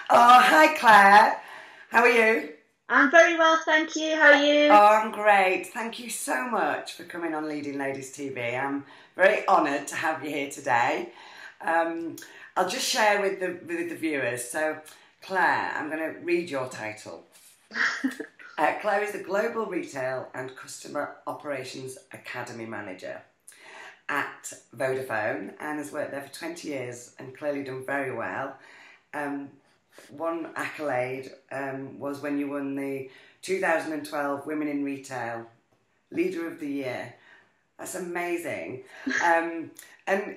Oh, hi Claire. How are you? I'm very well, thank you. How are Oh, you? I'm great. Thank you so much for coming on Leading Ladies TV. I'm very honoured to have you here today. Um, I'll just share with the viewers. So, Claire, I'm going to read your title. Claire is the Global Retail and Customer Operations Academy Manager at Vodafone and has worked there for 20 years and clearly done very well. One accolade was when you won the 2012 Women in Retail Leader of the Year. That's amazing. And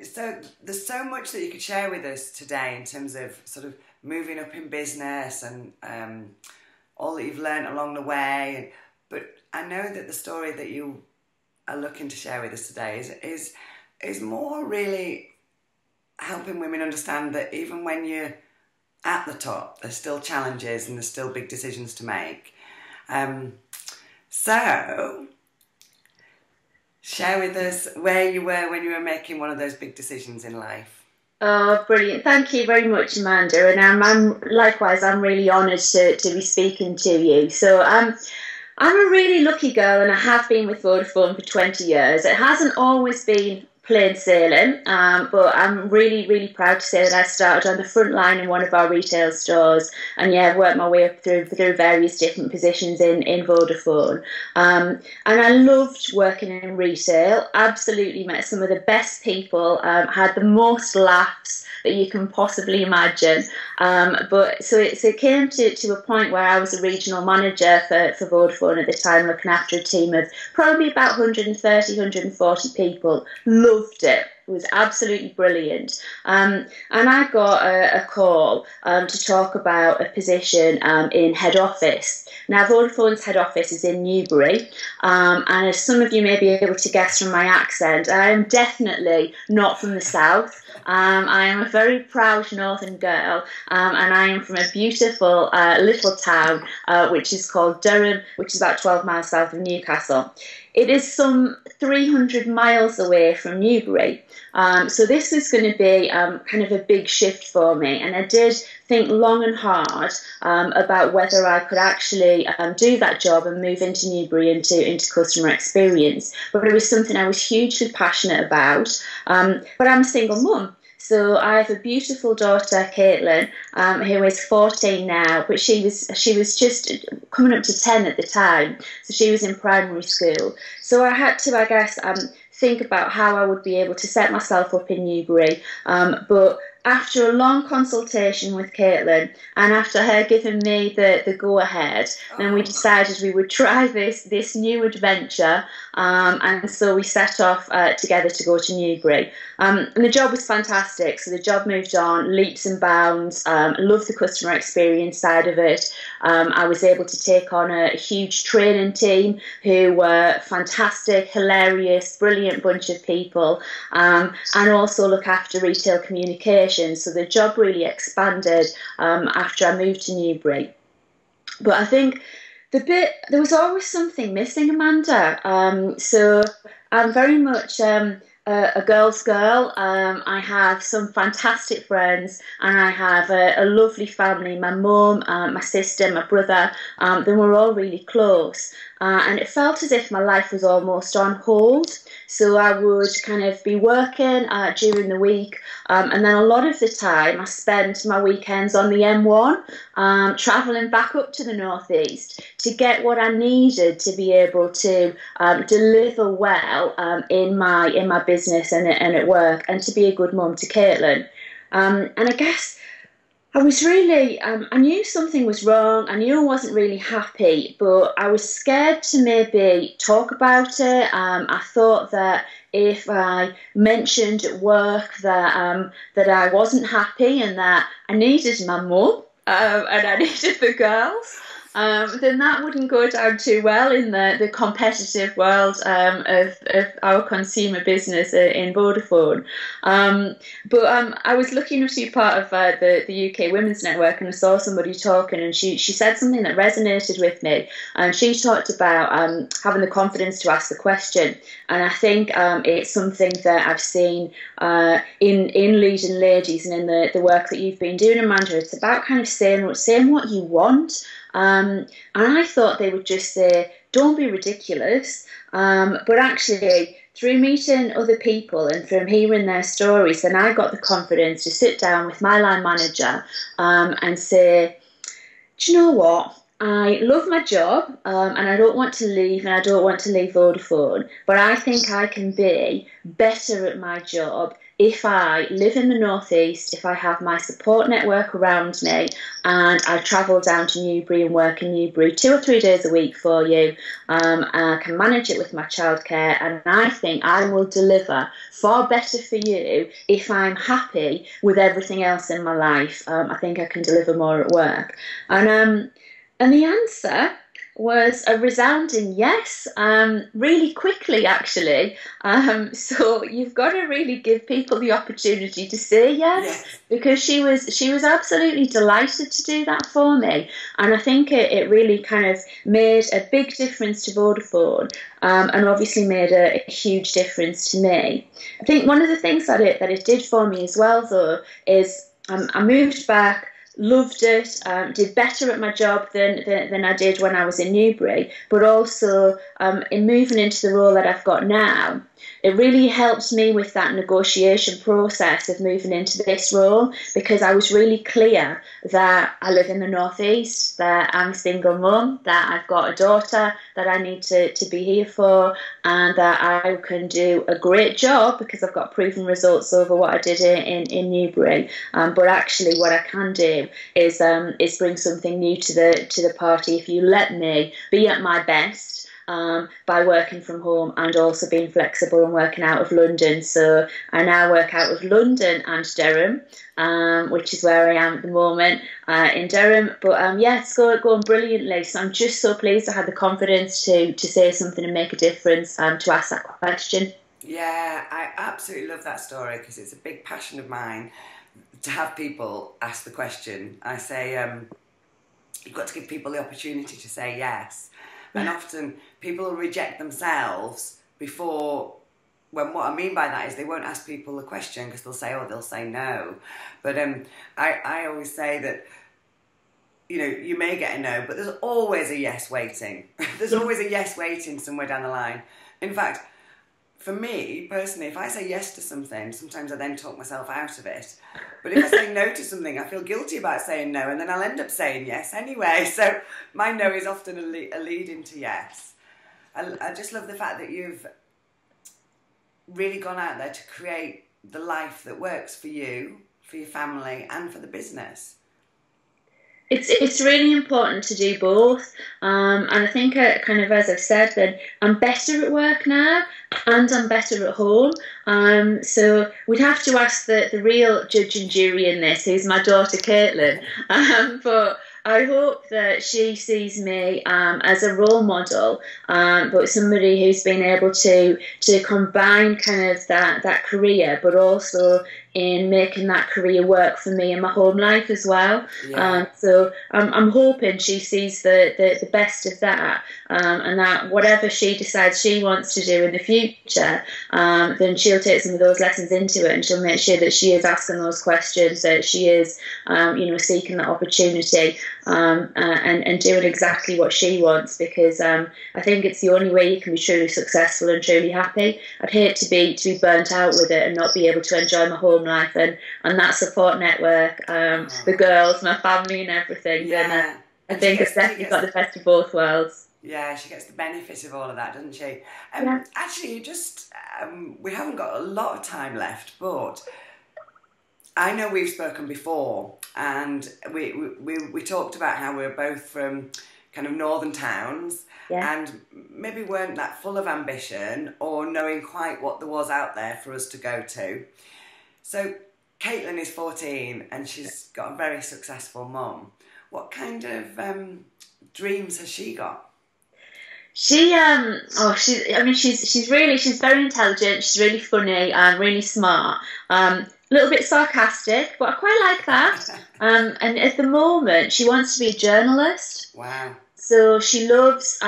so there's so much that you could share with us today in terms of sort of moving up in business and all that you've learned along the way. But I know that the story that you are looking to share with us today is more really helping women understand that even when you're at the top, there's still challenges and there's still big decisions to make. So, share with us where you were when you were making one of those big decisions in life. Oh, brilliant. Thank you very much, Amanda. And likewise, I'm really honoured to be speaking to you. So I'm a really lucky girl and I have been with Vodafone for 20 years. It hasn't always been plain sailing, but I'm really, really proud to say that I started on the front line in one of our retail stores and I've worked my way up through various different positions in Vodafone. And I loved working in retail, absolutely met some of the best people, had the most laughs that you can possibly imagine. But so it came to a point where I was a regional manager for Vodafone at the time, looking after a team of probably about 130, 140 people. Loved it. It was absolutely brilliant. And I got a call to talk about a position in head office. Now, Vodafone's head office is in Newbury, and as some of you may be able to guess from my accent, I am definitely not from the south. I am a very proud northern girl, and I am from a beautiful little town which is called Durham, which is about 12 miles south of Newcastle. It is some 300 miles away from Newbury. So this was going to be kind of a big shift for me, and I did think long and hard about whether I could actually do that job and move into Newbury into customer experience. But it was something I was hugely passionate about. But I'm a single mum. So I have a beautiful daughter, Caitlin, who is 14 now, but she was just coming up to 10 at the time. So she was in primary school. So I had to, I guess, think about how I would be able to set myself up in Newbury. But after a long consultation with Caitlin and after her giving me the go-ahead, then we decided we would try this new adventure. And so we set off together to go to Newbury. And the job was fantastic. So the job moved on leaps and bounds. Loved the customer experience side of it. I was able to take on a huge training team who were fantastic, hilarious, brilliant bunch of people, and also look after retail communications. So the job really expanded after I moved to Newbury. But I think there was always something missing, Amanda. So I'm very much a girl's girl. I have some fantastic friends and I have a lovely family. My mum, my sister, my brother, they were all really close. And it felt as if my life was almost on hold. So I would kind of be working during the week, and then a lot of the time I spent my weekends on the M1, travelling back up to the northeast to get what I needed to be able to deliver well in my business and at work, and to be a good mum to Caitlin. And I guess I was really, I knew something was wrong. I knew I wasn't really happy, but I was scared to maybe talk about it. I thought that if I mentioned at work that I wasn't happy and that I needed my mum and I needed the girls, then that wouldn't go down too well in the competitive world of our consumer business in Vodafone. But I was lucky enough to be part of the UK Women's Network, and I saw somebody talking, and she said something that resonated with me. And she talked about having the confidence to ask the question. And I think it's something that I've seen in Leading Ladies and in the work that you've been doing, Amanda. It's about kind of saying what you want. And I thought they would just say, don't be ridiculous. But actually, through meeting other people and from hearing their stories, then I got the confidence to sit down with my line manager and say, do you know what? I love my job and I don't want to leave, and I don't want to leave Vodafone, but I think I can be better at my job if I live in the Northeast, if I have my support network around me, and I travel down to Newbury and work in Newbury 2 or 3 days a week for you, I can manage it with my childcare, and I think I will deliver far better for you if I'm happy with everything else in my life. I think I can deliver more at work. And the answer was a resounding yes, really quickly, actually. So you've got to really give people the opportunity to say yes, because she was absolutely delighted to do that for me. And I think it really kind of made a big difference to Vodafone, and obviously made a huge difference to me. I think one of the things that it did for me as well, though, is I moved back, loved it, did better at my job than I did when I was in Newbury, but also in moving into the role that I've got now, it really helped me with that negotiation process of moving into this role, because I was really clear that I live in the Northeast, that I'm a single mum, that I've got a daughter that I need to be here for, and that I can do a great job because I've got proven results over what I did in Newbury. But actually what I can do is bring something new to the party if you let me be at my best. By working from home and also being flexible and working out of London. So I now work out of London and Durham, which is where I am at the moment, in Durham. But it's going brilliantly. So I'm just so pleased I had the confidence to say something and make a difference, to ask that question. Yeah, I absolutely love that story, because it's a big passion of mine to have people ask the question. I say you've got to give people the opportunity to say yes. And often people will reject themselves before, when what I mean by that is they won't ask people the question because they'll say no. But I always say that, you may get a no, but there's always a yes waiting. There's always a yes waiting somewhere down the line. In fact, for me, personally, if I say yes to something, sometimes I then talk myself out of it. But if I say no to something, I feel guilty about saying no, and then I'll end up saying yes anyway. So my no is often a lead into yes. I just love the fact that you've really gone out there to create the life that works for you, for your family, and for the business. It's really important to do both, and I think kind of, as I've said, then I'm better at work now and I'm better at home. So we'd have to ask the real judge and jury in this, who's my daughter Caitlin. But I hope that she sees me as a role model, but somebody who's been able to combine kind of that career, but also in making that career work for me in my home life as well. So I'm hoping she sees the best of that, and that whatever she decides she wants to do in the future, then she'll take some of those lessons into it, and she'll make sure that she is asking those questions, that she is seeking that opportunity, and doing exactly what she wants, because I think it's the only way you can be truly successful and truly happy. I'd hate to be burnt out with it and not be able to enjoy my home life and that support network, the girls, my family and everything. Yeah. I think it's definitely got the best of both worlds. Yeah, she gets the benefit of all of that, doesn't she? Yeah. Actually, we haven't got a lot of time left, but I know we've spoken before, and we talked about how we're both from kind of northern towns, and maybe weren't that full of ambition or knowing quite what there was out there for us to go to. So Caitlin is 14 and she's got a very successful mum. What kind of dreams has she got? She's very intelligent. She's really funny, really smart. A little bit sarcastic, but I quite like that. And at the moment, she wants to be a journalist. Wow. So she loves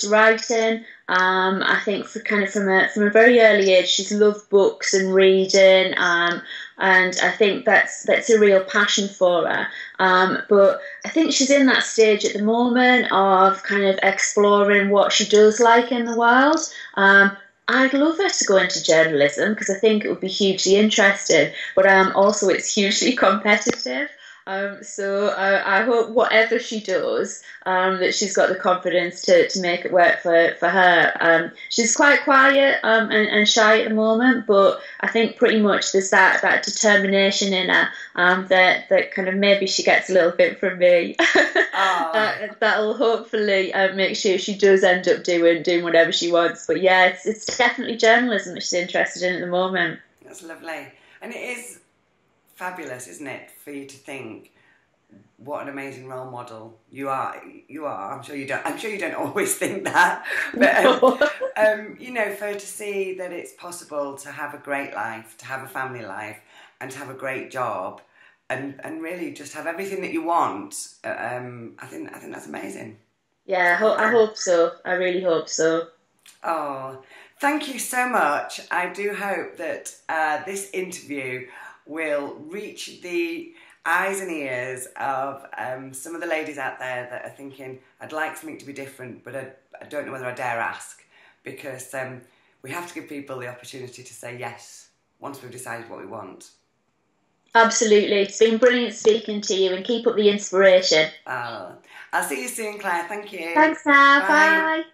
writing. I think from a very early age, she's loved books and reading. And I think that's a real passion for her. But I think she's in that stage at the moment of kind of exploring what she does like in the world. I'd love her to go into journalism because I think it would be hugely interesting. But also it's hugely competitive. So I hope whatever she does, that she's got the confidence to make it work for her. She's quite quiet and shy at the moment, but I think pretty much there's that determination in her that kind of maybe she gets a little bit from me. That'll hopefully make sure she does end up doing whatever she wants. But yeah, it's definitely journalism that she's interested in at the moment. That's lovely, and it is fabulous, isn't it, for you to think what an amazing role model you are. I'm sure you don't always think that, but you know, for her to see that it's possible to have a great life, to have a family life, and to have a great job, and really just have everything that you want. I think that's amazing. Yeah, I hope so. I really hope so. Oh, thank you so much. I do hope that this interview will reach the eyes and ears of some of the ladies out there that are thinking, I'd like something to be different, but I don't know whether I dare ask, because we have to give people the opportunity to say yes once we've decided what we want. Absolutely. It's been brilliant speaking to you, and keep up the inspiration. I'll see you soon, Claire. Thank you. Thanks now. Bye.